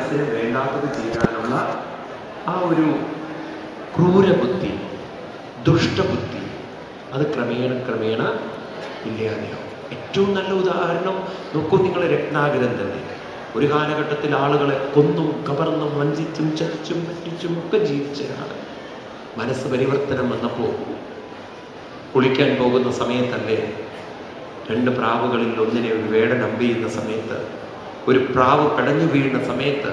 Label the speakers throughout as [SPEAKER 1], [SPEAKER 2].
[SPEAKER 1] മനസ്സിന് വേണ്ടാത്തത് ചെയ്യാനുള്ള ആ ഒരു ക്രൂരബുദ്ധി, ദുഷ്ടബുദ്ധി, അത് ക്രമേണ ക്രമേണ ഇല്ലാതെയാവും. ഏറ്റവും നല്ല ഉദാഹരണം നോക്കൂ നിങ്ങൾ, രത്നാകരൻ തന്നെ. ഒരു കാലഘട്ടത്തിൽ ആളുകളെ കൊന്നും കവർന്നും വഞ്ചിച്ചും ചതിച്ചും പറ്റിച്ചും ഒക്കെ ജീവിച്ചതാണ്. മനസ്സ് പരിവർത്തനം വന്നപ്പോൾ കുളിക്കാൻ പോകുന്ന സമയത്തല്ലേ, 2 പ്രാവുകളിൽ ഒന്നിനെ ഒരു വേടൻ അമ്പെയ്യുന്ന സമയത്ത്, ഒരു പ്രാവ് പടഞ്ഞു വീഴുന്ന സമയത്ത്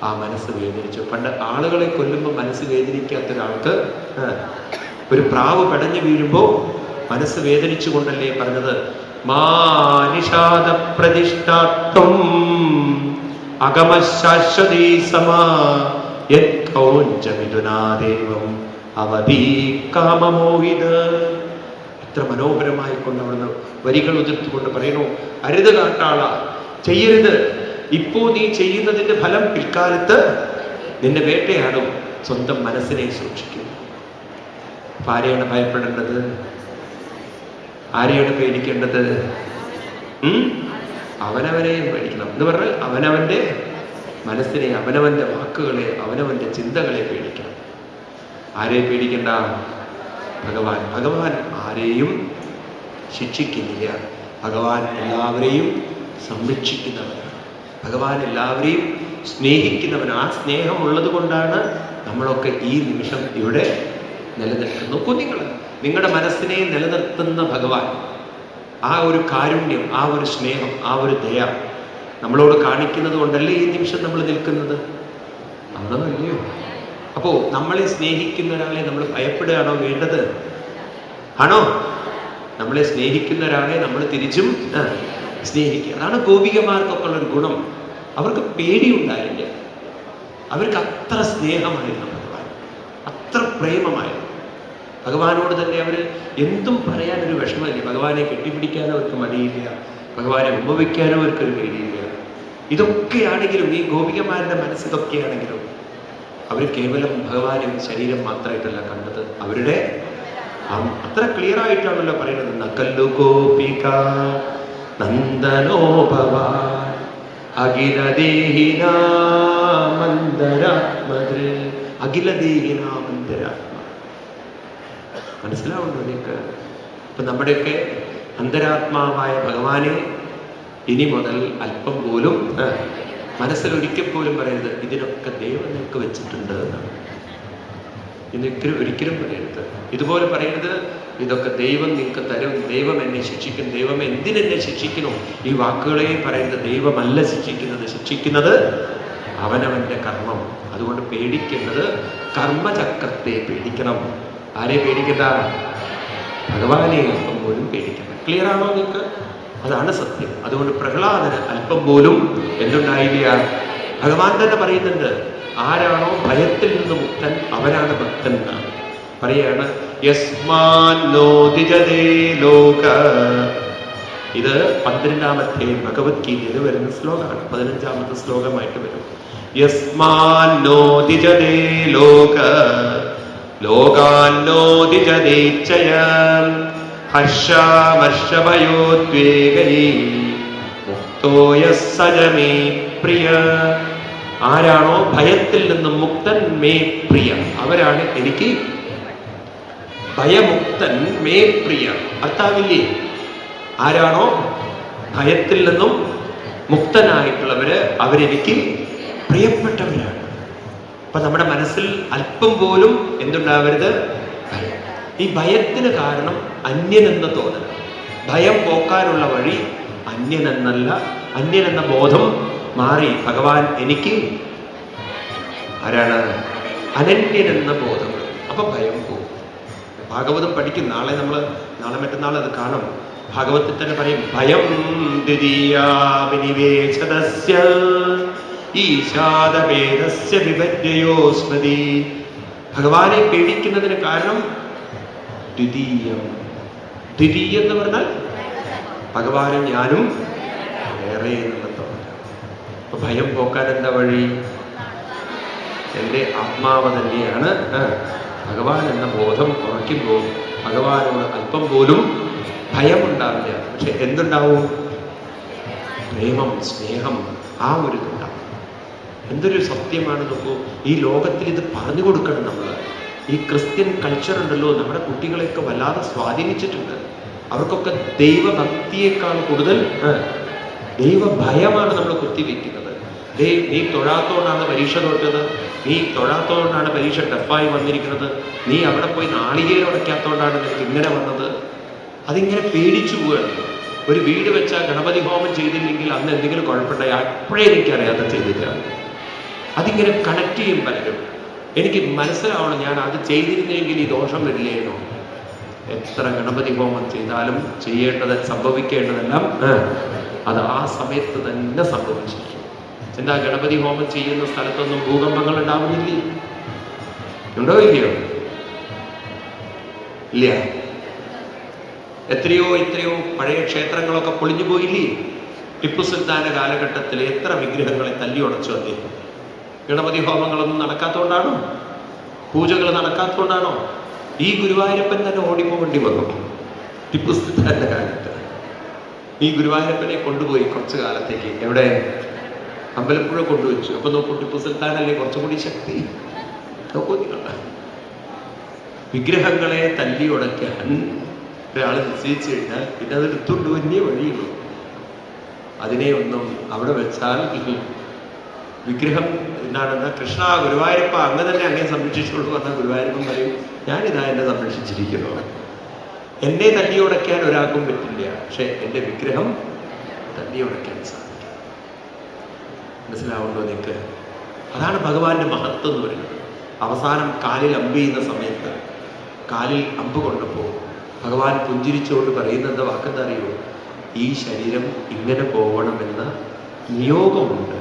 [SPEAKER 1] ആ മനസ്സ് വേദനിച്ചു. പണ്ട് ആളുകളെ കൊല്ലുമ്പോൾ മനസ്സ് വേദനിക്കാത്ത ഒരാൾക്ക് ഒരു പ്രാവ് പടഞ്ഞു വീഴുമ്പോൾ മനസ്സ് വേദനിച്ചു കൊണ്ടല്ലേ പറഞ്ഞത്, മാനിഷാദ പ്രതിഷ്ഠാത്വം അഗമശാശ്വതീ സമാ യത്കൗഞ്ചമിഥുനാദേവം അവധീ കാമമോഹിത. എത്ര മനോഹരമായി കൊണ്ട് അവിടുന്ന് വരികൾ ഉതിർത്തുകൊണ്ട് പറയുന്നു, അരുത് കാട്ടാള, ചെയ്യരുത്. ഇപ്പോ നീ ചെയ്യുന്നതിന്റെ ഫലം പിൽക്കാലത്ത് നിന്നെ വേട്ടയാടും. സ്വന്തം മനസ്സിനെ സൂക്ഷിക്കും. അപ്പൊ ആരെയാണ് ഭയപ്പെടേണ്ടത്? ആരെയാണ് പേടിക്കേണ്ടത്? അവനവനെയും പേടിക്കണം എന്ന് പറഞ്ഞാൽ അവനവന്റെ മനസ്സിനെ, അവനവന്റെ വാക്കുകളെ, അവനവന്റെ ചിന്തകളെ പേടിക്കണം. ആരെ പേടിക്കണ്ട? ഭഗവാൻ. ഭഗവാൻ ആരെയും ശിക്ഷിക്കുന്നില്ല. ഭഗവാൻ എല്ലാവരെയും സംരക്ഷിക്കുന്നവനാണ്. ഭഗവാൻ എല്ലാവരെയും സ്നേഹിക്കുന്നവൻ. ആ സ്നേഹം ഉള്ളത് കൊണ്ടാണ് നമ്മളൊക്കെ ഈ നിമിഷം ഇവിടെ നിലനിൽക്കുന്നു. നോക്കൂ നിങ്ങൾ, നിങ്ങളുടെ മനസ്സിനെ നിലനിർത്തുന്ന ഭഗവാൻ, ആ ഒരു കാരുണ്യം, ആ ഒരു സ്നേഹം, ആ ഒരു ദയ നമ്മളോട് കാണിക്കുന്നത് കൊണ്ടല്ലേ ഈ നിമിഷം നമ്മൾ നിൽക്കുന്നത്. ആണോ അല്ലയോ? അപ്പോ നമ്മളെ സ്നേഹിക്കുന്ന ഒരാളെ നമ്മൾ ഭയപ്പെടുകയാണോ വേണ്ടത്? ആണോ? നമ്മളെ സ്നേഹിക്കുന്ന ഒരാളെ നമ്മൾ തിരിച്ചും സ്നേഹിക്കുക. അതാണ് ഗോപികമാർക്കൊക്കെ ഉള്ളൊരു ഗുണം. അവർക്ക് പേടിയുണ്ടായില്ല. അവർക്ക് അത്ര സ്നേഹമായിരുന്നു ഭഗവാൻ, അത്ര പ്രേമമായിരുന്നു ഭഗവാനോട് തന്നെ. അവർ എന്തും പറയാനൊരു വിഷമമില്ല. ഭഗവാനെ കെട്ടിപ്പിടിക്കാനോ അവർക്ക് മടിയില്ല, ഭഗവാനെ ഉപവയ്ക്കാനോ അവർക്കൊരു പേടിയില്ല. ഇതൊക്കെയാണെങ്കിലും, ഈ ഗോപികമാരുടെ മനസ്സിതൊക്കെയാണെങ്കിലും അവർ കേവലം ഭഗവാനും ശരീരം മാത്രമായിട്ടല്ല കണ്ടത്. അവരുടെ അത്ര ക്ലിയർ ആയിട്ടാണല്ലോ പറയുന്നത്, നക്കല്ലു ഗോപിക നന്ദനോ ഭവാൻ അഖിലദേഹിനാമന്തരാത്മതൃ. അഖിലദേഹിനാമന്തരാത്മ മനസ്സിലാവുണ്ടോ നിങ്ങൾക്ക്? ഇപ്പൊ നമ്മുടെയൊക്കെ അന്തരാത്മാവായ ഭഗവാനെ ഇനി മുതൽ അല്പം പോലും മനസ്സിൽ ഒരിക്കൽ പോലും പറയരുത് ഇതിനൊക്കെ ദൈവം നിങ്ങൾക്ക് വെച്ചിട്ടുണ്ട് എന്നാണ്. ഒരിക്കലും പറയരുത്. ഇതുപോലെ പറയരുത്, ഇതൊക്കെ ദൈവം നിങ്ങൾക്ക് തരും, ദൈവം എന്നെ ശിക്ഷിക്കും, ദൈവം എന്തിനെന്നെ ശിക്ഷിക്കണോ, ഈ വാക്കുകളെ പറയരുത്. ദൈവമല്ല ശിക്ഷിക്കുന്നത്, ശിക്ഷിക്കുന്നത് അവനവന്റെ കർമ്മം. അതുകൊണ്ട് പേടിക്കേണ്ടത് കർമ്മചക്രത്തെ പേടിക്കണം. ആരെ പേടിക്കണ്ട? ഭഗവാനെ അല്പം പോലും പേടിക്കണം. ക്ലിയർ ആണോ നിങ്ങൾക്ക്? അതാണ് സത്യം. അതുകൊണ്ട് പ്രഹ്ലാദന് അല്പം പോലും എന്തുണ്ടായില്ല? ഭഗവാൻ തന്നെ പറയുന്നുണ്ട്, ആരാണോ ഭയത്തിൽ നിന്ന് മുക്തൻ അവനാണ് ഭക്തൻ എന്നാണ് പറയാണ്. യസ്മാന്നോദിജതേ ലോക. ഇത് 12ാമത്തെ ഭഗവത്ഗീതയിൽ വരുന്ന ശ്ലോകമാണ്. 15ാമത്തെ ശ്ലോകമായിട്ട് വരും. യസ്മാന്നോദിജതേ ലോക ലോകാന്നോദിജതേച്ഛയാം ഹർഷാമർഷഭയോദ്വേഗൈ മുക്തോ യഃ സജമേ പ്രിയ. ആരാണോ ഭയത്തിൽ നിന്നും മുക്തൻ മേ പ്രിയ, അവരാണ് എനിക്ക് ഭയമുക്തൻ മേ പ്രിയ. അർത്ഥാവില്ലേ? ആരാണോ ഭയത്തിൽ നിന്നും മുക്തനായിട്ടുള്ളവര് അവരെനിക്ക് പ്രിയപ്പെട്ടവരാണ്. അപ്പൊ നമ്മുടെ മനസ്സിൽ അല്പം പോലും എന്തുണ്ടാവരുത്? ഭയം. ഈ ഭയത്തിന് കാരണം അന്യനെന്ന തോന്നൽ. ഭയം പോക്കാനുള്ള വഴി അന്യനെന്നല്ല, അന്യനെന്ന ബോധം മാറി ഭഗവാൻ എനിക്ക് ആരാണ്? അനന്യനെന്ന ബോധം. അപ്പൊ ഭയം പോകും. ഭാഗവതം പഠിക്കും. നാളെ മറ്റന്നാൾ അത് കാണും. ഭാഗവത്തിൽ തന്നെ പറയും, ഭയം ദ്വിതീയാവിനിവേശദസ്യ ഈശാദവേദസ്യ വിപര്യയോ സ്മൃതി. ഭഗവാനെ പേടിക്കുന്നതിന് കാരണം ദ്വിതീയം. ദ്വിതീയം എന്ന് പറഞ്ഞാൽ ഭഗവാനും ഞാനും വേറെ എന്നുള്ള തോന്നൽ. അപ്പൊ ഭയം പോക്കാൻ എന്താ വഴി? എൻ്റെ ആത്മാവ് തന്നെയാണ് ഭഗവാൻ എന്ന ബോധം ഉറയ്ക്കുമ്പോൾ ഭഗവാനോട് അല്പം പോലും ഭയമുണ്ടാവില്ല. പക്ഷെ എന്തുണ്ടാവും? പ്രേമം, സ്നേഹം, ആ ഒരു ഇതുണ്ടാവും. എന്തൊരു സത്യമാണ് നോക്കൂ. ഈ ലോകത്തിൽ ഇത് പറഞ്ഞു കൊടുക്കണം നമ്മൾ. ഈ ക്രിസ്ത്യൻ കൾച്ചർ ഉണ്ടല്ലോ, നമ്മുടെ കുട്ടികളെയൊക്കെ വല്ലാതെ സ്വാധീനിച്ചിട്ടുണ്ട്. അവർക്കൊക്കെ ദൈവഭക്തിയേക്കാൾ കൂടുതൽ ദൈവഭയമാണ് നമ്മൾ കുത്തിവെക്കുന്നത്. നീ തൊഴാത്തോണ്ടാണ് പരീക്ഷ തോറ്റത്, നീ തൊഴാത്തോണ്ടാണ് പരീക്ഷ ടഫായി വന്നിരിക്കുന്നത്, നീ അവിടെ പോയി നാളികേരം ഉടയ്ക്കാത്തോണ്ടാണ് നിനക്ക് ഇങ്ങനെ വന്നത്. അതിങ്ങനെ പേടിച്ചു പോവുകയാണ്. ഒരു വീട് വെച്ചാൽ ഗണപതി ഹോമം ചെയ്തില്ലെങ്കിൽ അന്ന് എന്തെങ്കിലും കുഴപ്പമുണ്ടായി അപ്പോഴേ എനിക്കറിയാതെ ചെയ്തില്ല. അതിങ്ങനെ കണക്ട് ചെയ്യും പലരും. എനിക്ക് മനസ്സിലാവണം, ഞാൻ അത് ചെയ്തിരുന്നെങ്കിൽ ഈ ദോഷം വരില്ലായിരുന്നു. എത്ര ഗണപതി ഹോമം ചെയ്താലും സംഭവിക്കേണ്ടതെല്ലാം അത് ആ സമയത്ത് തന്നെ സംഭവിച്ചിരിക്കും. എന്താ ഗണപതി ഹോമം ചെയ്യുന്ന സ്ഥലത്തൊന്നും ഭൂകമ്പങ്ങൾ ഉണ്ടാവുന്നില്ലേ? ഉണ്ടോ ഇല്ലയോ? ഇല്ല. എത്രയോ പഴയ ക്ഷേത്രങ്ങളൊക്കെ പൊളിഞ്ഞു പോയില്ലേ? ടിപ്പു സുൽത്താന്റെ കാലഘട്ടത്തിൽ എത്ര വിഗ്രഹങ്ങളെ തല്ലി ഉടച്ചു അദ്ദേഹം. ഗണപതി ഹോമങ്ങളൊന്നും നടക്കാത്തതുകൊണ്ടാണോ? പൂജകൾ നടക്കാത്തതുകൊണ്ടാണോ? ഈ ഗുരുവായൂരപ്പൻ തന്നെ ഓടിപ്പോകേണ്ടി വന്നു ടിപ്പു സുൽത്താന്റെ കാലത്ത്. ഈ ഗുരുവായൂരപ്പനെ കൊണ്ടുപോയി കുറച്ചു കാലത്തേക്ക് എവിടെ? അമ്പലപ്പുഴ കൊണ്ടുവച്ചു. അപ്പൊ നോക്കൂ, ടിപ്പു സുൽത്താനല്ലേ കുറച്ചും കൂടി ശക്തി. നോക്കൂ നിങ്ങൾ, വിഗ്രഹങ്ങളെ തല്ലി ഉടയ്ക്കാൻ ഒരാൾ നിശ്ചയിച്ചു കഴിഞ്ഞാൽ പിന്നെ അത് എടുത്തുകൊണ്ട് വലിയ വഴിയുള്ളൂ. അതിനെ ഒന്നും അവിടെ വെച്ചാൽ വിഗ്രഹം എന്താണെന്നാ കൃഷ്ണ ഗുരുവായൂരപ്പ അങ്ങ് തന്നെ അങ്ങനെ സംരക്ഷിച്ചോളൂ പറഞ്ഞാൽ ഗുരുവായൂരപ്പൻ പറയും, ഞാനിതാ എന്നെ സംരക്ഷിച്ചിരിക്കുന്നു. എന്നെ തല്ലിയുടയ്ക്കാൻ ഒരാൾക്കും പറ്റില്ല, പക്ഷെ എൻ്റെ വിഗ്രഹം തല്ലിയുടയ്ക്കാൻ സാധിക്കും. മനസ്സിലാവുണ്ടോ നിങ്ങൾക്ക്? അതാണ് ഭഗവാന്റെ മഹത്വം എന്ന് പറയുന്നത്. അവസാനം കാലിൽ അമ്പ് ചെയ്യുന്ന സമയത്ത് കാലിൽ അമ്പ് കൊണ്ടപ്പോൾ ഭഗവാൻ പുഞ്ചിരിച്ചുകൊണ്ട് പറയുന്നത് വാക്കെന്താ അറിയോ? ഈ ശരീരം ഇങ്ങനെ പോകണമെന്ന നിയോഗമുണ്ട്,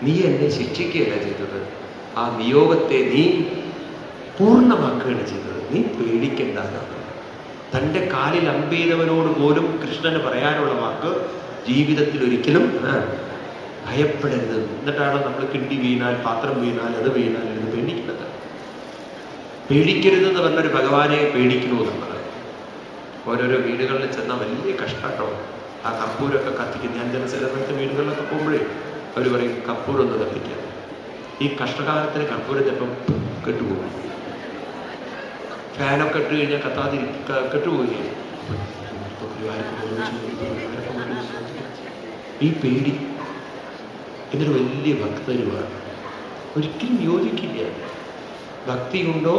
[SPEAKER 1] നീ എന്നെ ശിക്ഷിക്കുകയല്ല ചെയ്തത്, ആ നിയോഗത്തെ നീ പൂർണ്ണമാക്കുകയാണ് ചെയ്തത്, നീ പേടിക്കേണ്ടതാണ്. തൻ്റെ കാലിൽ അമ്പെയ്തവനോട് പോലും കൃഷ്ണന് പറയാനുള്ള വാക്ക് ജീവിതത്തിൽ ഒരിക്കലും ഭയപ്പെടരുത്. എന്നിട്ടാണ് നമ്മൾ കിണ്ടി വീണാൽ, പാത്രം വീണാൽ, അത് വീണാൽ എന്ന് പേടിക്കുന്നത്. പേടിക്കരുതെന്ന് പറഞ്ഞൊരു ഭഗവാനെ പേടിക്കണോ നമ്മൾ? ഓരോരോ വീടുകളിൽ ചെന്നാൽ വലിയ കഷ്ടാട്ടോ. ആ കപ്പൂരൊക്കെ കത്തിക്കും. ഞാൻ ചില സ്ഥലത്തെ വീടുകളിലൊക്കെ പോകുമ്പോഴേ അവർ പറയും കപ്പൂരൊന്ന് കത്തിക്കാൻ. ഈ കഷ്ടകാലത്തിന് കപ്പൂരം ചിലപ്പം കെട്ടുപോകും. ഫാനൊക്കെ ഇട്ട് കഴിഞ്ഞാൽ കെട്ടുപോവുകയും ഈ പേടി എന്നൊരു വലിയ ഭക്തരുമാണ്. ഒരിക്കലും യോജിക്കില്ല. ഭക്തി ഉണ്ടോ?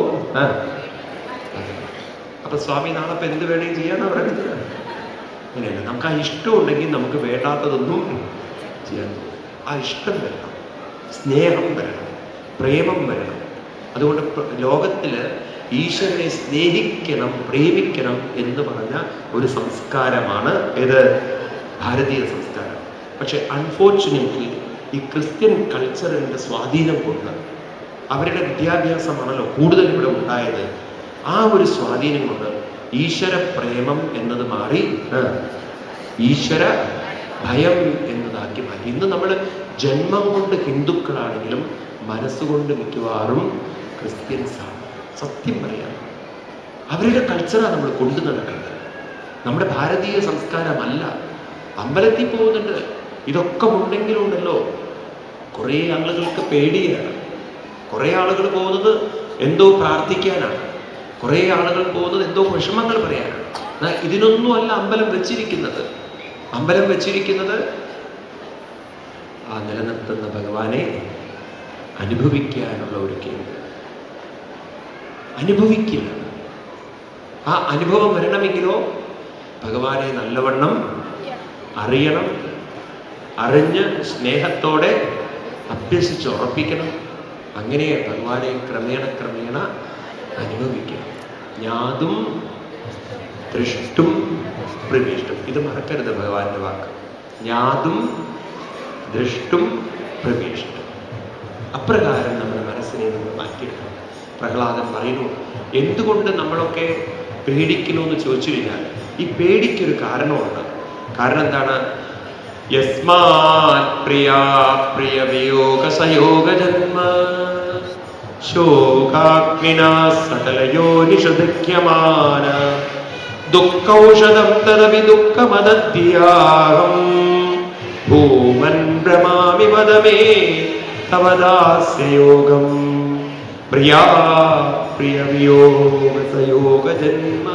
[SPEAKER 1] അപ്പൊ സ്വാമി നാളെ ഇപ്പൊ എന്ത് വേണമെങ്കിൽ ചെയ്യാനാണ് പറയുന്നത്. അങ്ങനെയല്ല, നമുക്ക് ആ ഇഷ്ടം ഉണ്ടെങ്കിൽ നമുക്ക് വേണ്ടാത്തതൊന്നും ചെയ്യാൻ തോന്നും. ആ ഇഷ്ടം വരണം, സ്നേഹം വരണം, പ്രേമം വരണം. അതുകൊണ്ട് ലോകത്തില് ഈശ്വരനെ സ്നേഹിക്കണം, പ്രേമിക്കണം എന്ന് പറഞ്ഞ ഒരു സംസ്കാരമാണ് ഏത്? ഭാരതീയ സംസ്കാരം. പക്ഷെ അൺഫോർച്ചുനേറ്റ്ലി ഈ ക്രിസ്ത്യൻ കൾച്ചറിൻ്റെ സ്വാധീനം കൊണ്ട്, അവരുടെ വിദ്യാഭ്യാസമാണല്ലോ കൂടുതൽ ഇവിടെ ഉണ്ടായത്, ആ ഒരു സ്വാധീനം കൊണ്ട് ഈശ്വര പ്രേമം എന്നത് മാറി ഈശ്വര ഭയം എന്നതാക്കി മാറ്റി. ഇന്ന് നമ്മൾ ജന്മം കൊണ്ട് ഹിന്ദുക്കളാണെങ്കിലും മനസ്സുകൊണ്ട് മിക്കവാറും ക്രിസ്ത്യൻസാണ്. സത്യം പറയാം, അവരുടെ കൾച്ചറാണ് നമ്മൾ കൊണ്ടു നടക്കുന്നത്. നമ്മുടെ ഭാരതീയ സംസ്കാരമല്ല. അമ്പലത്തിൽ പോകുന്നുണ്ട്, ഇതൊക്കെ ഉണ്ടെങ്കിലും ഉണ്ടല്ലോ കുറേ ആളുകൾക്ക് പേടിയാണ്. കുറേ ആളുകൾ പോകുന്നത് എന്തോ പ്രാർത്ഥിക്കാനാണ്, കുറേ ആളുകൾ പോകുന്നത് എന്തോ വിഷമങ്ങൾ പറയാനാണ്. ഇതിനൊന്നും അല്ല അമ്പലം വെച്ചിരിക്കുന്നത്. അമ്പലം വെച്ചിരിക്കുന്നത് ആ നിലനിർത്തുന്ന ഭഗവാനെ അനുഭവിക്കാനുള്ള ഒരു കേന്ദ്രം. അനുഭവിക്കില്ല. ആ അനുഭവം വരണമെങ്കിലോ ഭഗവാനെ നല്ലവണ്ണം അറിയണം, അറിഞ്ഞ് സ്നേഹത്തോടെ അഭ്യസിച്ചുറപ്പിക്കണം. അങ്ങനെ ഭഗവാനെ ക്രമേണ അനുഭവിക്കണം. ജ്ഞാതും ദൃഷ്ടും പ്രവിഷ്ടം. ഇത് മറക്കരുത് ഭഗവാന്റെ വാക്ക്. ജ്ഞാതും ദൃഷ്ടും പ്രവിഷ്ടം. അപ്രകാരം നമ്മുടെ മനസ്സിനെ നമ്മൾ മാറ്റിയെടുക്കണം. പ്രഹ്ലാദൻ പറയുന്നു, എന്തുകൊണ്ട് നമ്മളൊക്കെ പേടിക്കണമെന്ന് ചോദിച്ചു കഴിഞ്ഞാൽ ഈ പേടിക്കൊരു കാരണമുണ്ട്. കാരണം എന്താണ്? യസ്മാത് പ്രിയാ പ്രിയ വിയോഗ സയോഗ ജന്മ ശോകാഗ്നിനാ സകലയോനിഷദക്യമാന ദുഃഖൗഷധം തദപി ദുഃഖമദദ്യാഹം ഭൂമൻ ഭ്രമാമി വദമേ തവദാസ്യയോഗം പ്രിയാ പ്രിയവിയോഗസയോഗജന്മ.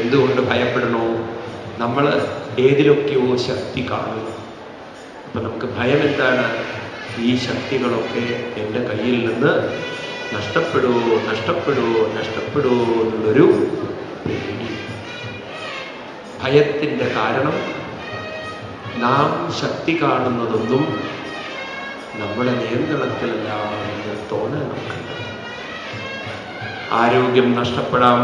[SPEAKER 1] എന്തുകൊണ്ട് ഭയപ്പെടണോ? നമ്മൾ ഏതിലൊക്കെയോ ശക്തി കാണുന്നു. അപ്പൊ നമുക്ക് ഭയം എന്താണ്? ഈ ശക്തികളൊക്കെ എൻ്റെ കയ്യിൽ നിന്ന് നഷ്ടപ്പെടുമോ എന്നുള്ളൊരു പേടി. ഭയത്തിൻ്റെ കാരണം നാം ശക്തി കാണുന്നതൊന്നും നമ്മുടെ നിയന്ത്രണത്തിലല്ല എന്ന് തോന്നൽ നമുക്കുണ്ട്. ആരോഗ്യം നഷ്ടപ്പെടാം,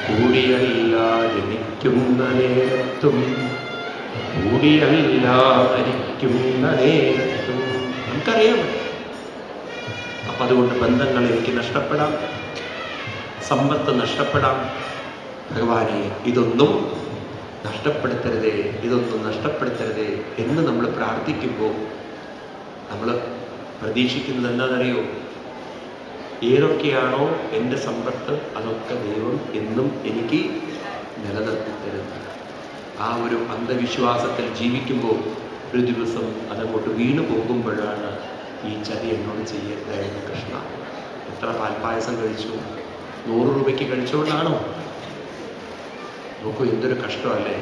[SPEAKER 1] കൂടിയല്ല ജനിക്കുന്ന നേരത്തും കൂടിയല്ല മരിക്കുന്ന നേരത്തും. നമുക്കറിയാം. അപ്പൊ അതുകൊണ്ട് ബന്ധങ്ങൾ എനിക്ക് നഷ്ടപ്പെടാം, സമ്പത്ത് നഷ്ടപ്പെടാം. ഭഗവാനെ ഇതൊന്നും നഷ്ടപ്പെടുത്തരുതേ, ഇതൊന്നും നഷ്ടപ്പെടുത്തരുതേ എന്ന് നമ്മൾ പ്രാർത്ഥിക്കുമ്പോൾ നമ്മൾ പ്രതീക്ഷിക്കുന്നത് എന്താണെന്നറിയോ? ഏതൊക്കെയാണോ എൻ്റെ സമ്പത്ത് അതൊക്കെ ദൈവം എന്നും എനിക്ക് നിലനിർത്തി തരുന്നത്. ആ ഒരു അന്ധവിശ്വാസത്തിൽ ജീവിക്കുമ്പോൾ ഒരു ദിവസം അതങ്ങോട്ട് വീണു പോകുമ്പോഴാണ് ഈ ചതി എന്നോട് ചെയ്യരുതായിരുന്നു കൃഷ്ണ. എത്ര പാൽപ്പായസം കഴിച്ചു? 100 രൂപയ്ക്ക് കഴിച്ചുകൊണ്ടാണോ? നോക്കൂ, എന്തൊരു കഷ്ടമല്ലേ.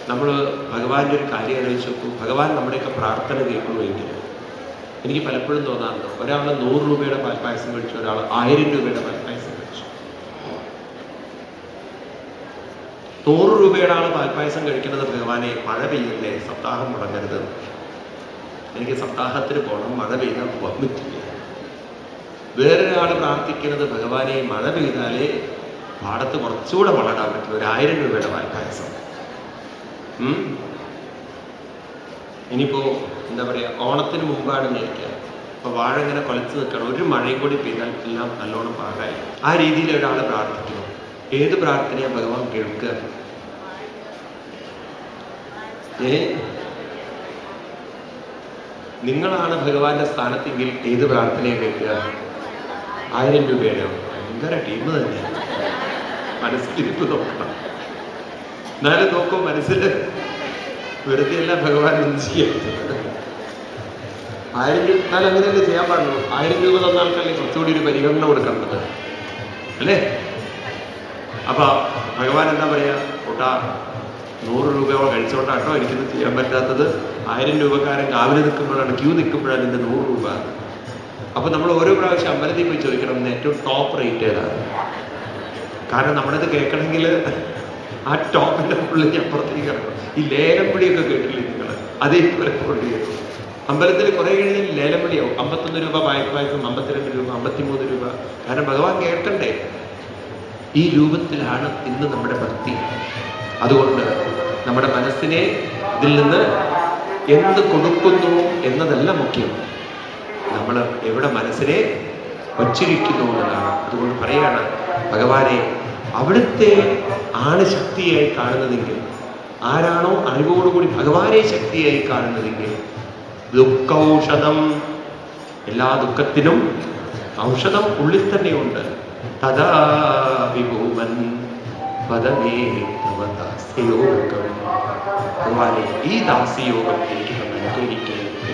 [SPEAKER 1] നമ്മൾ ഭഗവാന്റെ ഒരു കാര്യം ആലോചിച്ച് നോക്കൂ. ഭഗവാൻ നമ്മുടെയൊക്കെ പ്രാർത്ഥന കേൾക്കുമെങ്കിൽ എനിക്ക് പലപ്പോഴും തോന്നാറുണ്ട്, ഒരാൾ 100 രൂപയുടെ പാൽപ്പായസം കഴിച്ചു, ഒരാൾ 1000 രൂപയുടെ പാൽപ്പായസം കഴിച്ചു. 100 രൂപയുടെ ആൾ പാൽപ്പായസം കഴിക്കുന്നത് ഭഗവാനെ മഴ പെയ്യല്ലേ, സപ്താഹം മുടങ്ങരുത്, എനിക്ക് സപ്താഹത്തിന് പോകണം, മഴ പെയ്താൽ പോകാൻ പറ്റില്ല. വേറൊരാൾ പ്രാർത്ഥിക്കുന്നത് ഭഗവാനെ മഴ പെയ്താലേ പാടത്ത് കുറച്ചുകൂടെ വളരാൻ പറ്റും, 1000 രൂപയുടെ പാൽപ്പായസം. ഇനിയിപ്പോ എന്താ പറയാ, ഓണത്തിന് മുമ്പാണ് വിചാരിക്കുക, അപ്പൊ വാഴ ഇങ്ങനെ കൊലച്ച് നിൽക്കണം, ഒരു മഴയും കൂടി പെയ്താൽ എല്ലാം നല്ലോണം പാകായി. ആ രീതിയിൽ ഒരാൾ പ്രാർത്ഥിക്കണം. ഏത് പ്രാർത്ഥനയാണ് ഭഗവാൻ കേൾക്കുക? നിങ്ങളാണ് ഭഗവാന്റെ സ്ഥാനത്തെങ്കിൽ ഏത് പ്രാർത്ഥനയെ കേൾക്കുക? 1000 രൂപയുടെ. ഭയങ്കര ടീം തന്നെ. മനസ്സിലിരിപ്പ് നോക്കണം. എന്നാലും നോക്കൂ, മനസ്സിൽ വെറുതെ അല്ല ഭഗവാൻ ഒന്നും ചെയ്യരുത്. 1000 രൂപ എന്നാൽ അങ്ങനെയല്ലേ ചെയ്യാൻ പാടുള്ളൂ. 1000 രൂപ തന്ന ആൾക്കല്ലേ കുറച്ചുകൂടി ഒരു പരിഗണന കൊടുക്കേണ്ടത് അല്ലേ? അപ്പൊ ഭഗവാൻ എന്താ പറയാ? കൂട്ടാ, 100 രൂപയോളം കഴിച്ചോണ്ടാട്ടോ എനിക്കിത് ചെയ്യാൻ പറ്റാത്തത്. 1000 രൂപക്കാരൻ കാവില് നിൽക്കുമ്പോഴാണ്, ക്യൂ നിൽക്കുമ്പോഴാണ് എൻ്റെ 100 രൂപ. അപ്പൊ നമ്മൾ ഓരോ പ്രാവശ്യം അമ്പലത്തിൽ പോയി ചോദിക്കണം ഏറ്റവും ടോപ്പ് റേറ്റ് ഏതാണ്. കാരണം നമ്മളത് കേൾക്കണമെങ്കിൽ ആ ടോപ്പിന്റെ ഉള്ളിൽ അപ്പുറത്തേക്ക് ഇറങ്ങണം. ഈ ലേലം വിളിയൊക്കെ കേട്ടില്ലേ നിങ്ങൾ? അതേപോലെ കൊള്ളിയേക്കും. അമ്പലത്തിൽ കുറെ കഴിഞ്ഞാൽ ലേലം വിളിയാവും. 51 രൂപ പായസം, 52 രൂപ, 53 രൂപ. കാരണം ഭഗവാൻ കേൾക്കണ്ടേ? ഈ രൂപത്തിലാണ് ഇന്ന് നമ്മുടെ ഭക്തി. അതുകൊണ്ട് നമ്മുടെ മനസ്സിനെ ഇതിൽ നിന്ന് എന്ത് കൊടുക്കുന്നു എന്നതല്ല മുഖ്യം, നമ്മൾ എവിടെ മനസ്സിനെ വച്ചിരിക്കുന്നു എന്നതാണ്. അതുകൊണ്ട് പറയാണ് ഭഗവാനെ, അവിടുത്തെ ആണ് ശക്തിയായി കാണുന്നതെങ്കിൽ, ആരാണോ അറിവോടുകൂടി ഭഗവാനെ ശക്തിയായി കാണുന്നതെങ്കിൽ, ദുഃഖൌഷധം, എല്ലാ ദുഃഖത്തിനും ഔഷധം ഉള്ളിൽ തന്നെയുണ്ട്. തഥാ വിഭൂമൻ പദമേ തവ ദാസ്യയോഗം. ഭഗവാനെ, ഈ ദാസ്യയോഗം എനിക്ക് അനുഗ്രഹിക്കരുത്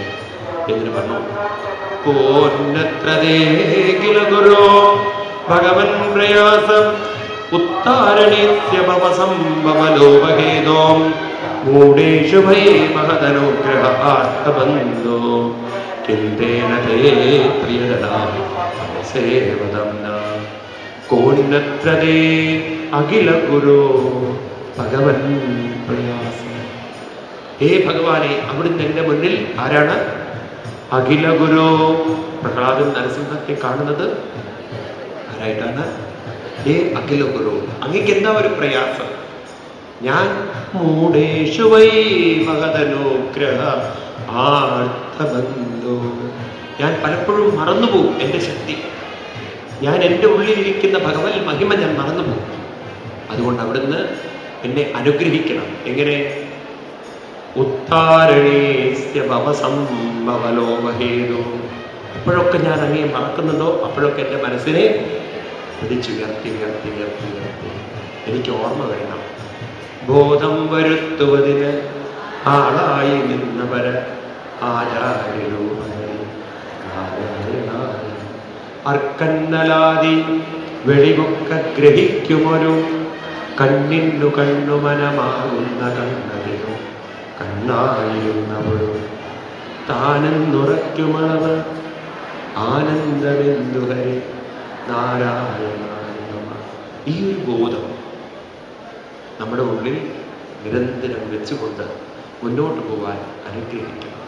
[SPEAKER 1] എന്ന് പറഞ്ഞു. കോന്നത്രദേകില ഗുരോ ഭഗവൻ പ്രയാസം ഉത്താരണീസ്യ ഭവസംഭവലോപഹേതോം മൂഢേഷു ഭൈ മഹദനുഗ്രഹ ആർത്തബന്ധോ കിന്തേന തേ പ്രിയദനാം സേവദം ന കോന്നത്രദേ അഖില ഗുരോ ഭഗവൻ പ്രയാസം. ഹേ ഭഗവാനെ, അവിടുന്ന് എൻ്റെ മുന്നിൽ ആരാണ്? അഖില ഗുരു. പ്രഹ്ലാദൻ നരസിംഹത്തെ കാണുന്നത് ആരായിട്ടാണ്? ഹേ അഖില ഗുരു, അങ്ങേക്ക് എന്താ ഒരു പ്രയാസം? ഞാൻ മൂഢേഷു വൈ മഹദനുഗ്രഹ ആർത്തബന്ധോ, ഞാൻ പലപ്പോഴും മറന്നുപോകും എൻ്റെ ശക്തി, ഞാൻ എൻ്റെ ഉള്ളിലിരിക്കുന്ന ഭഗവത് മഹിമ ഞാൻ മറന്നുപോകും. അതുകൊണ്ട് അവിടുന്ന് എന്നെ അനുഗ്രഹിക്കണം. എങ്ങനെ? ഉത്താരണീസ്യ ഭവസംഭവലോപഹേതു. എപ്പോഴൊക്കെ ഞാൻ അങ്ങേ മറക്കുന്നുണ്ടോ അപ്പോഴൊക്കെ എൻ്റെ മനസ്സിനെ പിടിച്ചുയർത്തി ഉയർത്തി ഉയർത്തി ഉയർത്തി എനിക്ക് ഓർമ്മ വേണം. ബോധം വരുത്തുവതിന് ആളായി നിന്നവര് ആചാര്യരൂപങ്ങളിൽ അർക്കന്നലാതി വെളിവൊക്കെ ഗ്രഹിക്കുമൊരു കണ്ണിന്നു കണ്ണുമനമാകുന്ന കണ്ണതിനു കണ്ണായിരുന്നവളും താനെന്നുറയ്ക്കുമളവ് ആനന്ദമെന്തുഹരി നാരായണ. ഈ ഒരു ബോധം നമ്മുടെ ഉള്ളിൽ നിരന്തരം വെച്ചുകൊണ്ട് മുന്നോട്ട് പോകാൻ അനുഗ്രഹിക്കണം.